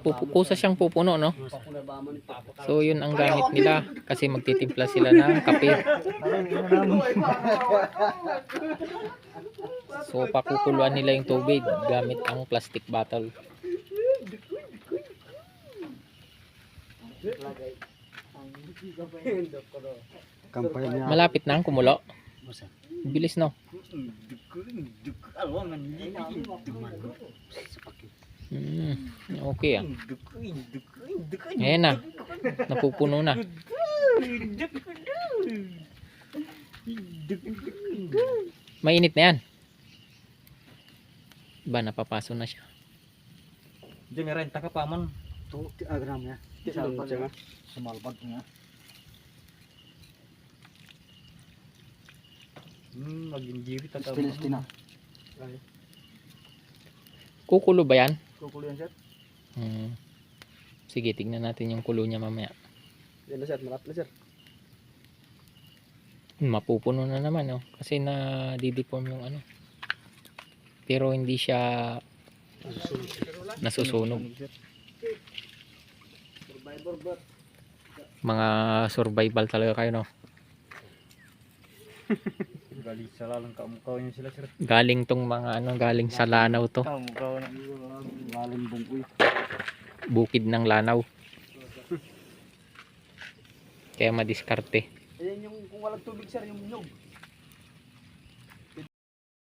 Kusa siyang pupuno, no? So yun ang gamit nila kasi magtitimpla sila ng kape. So pakukuluan nila yung tubig gamit ang plastic bottle. Malapit na ang kumulo. Bilis, no? Okay ah. Ayan na. Napupuno na. Mainit na yan. Ba, napapaso na siya. Diyan may renta ka pa man. Ito, agram niya. Sumalpad niya. Maging jiwi tatawag. Stina. Kukulo ba yan? Kukulo yan, sir. Sige, tignan natin yung kulo niya mamaya. Yan na, sir. Malap na, sir. Mapupuno na naman, oh. Kasi na-deform yung ano. Pero hindi siya nasusunog. Mga survival talaga kayo, no? Galing sa lalang kamukhaw niya sila, sir. Galing tong mga ano, galing sa Lanao to. Kamukhaw na. Galing bungkoy. Bukid ng Lanao. Kaya madiskarte. Ayan yung kung walang tubig, sir, yung nyug.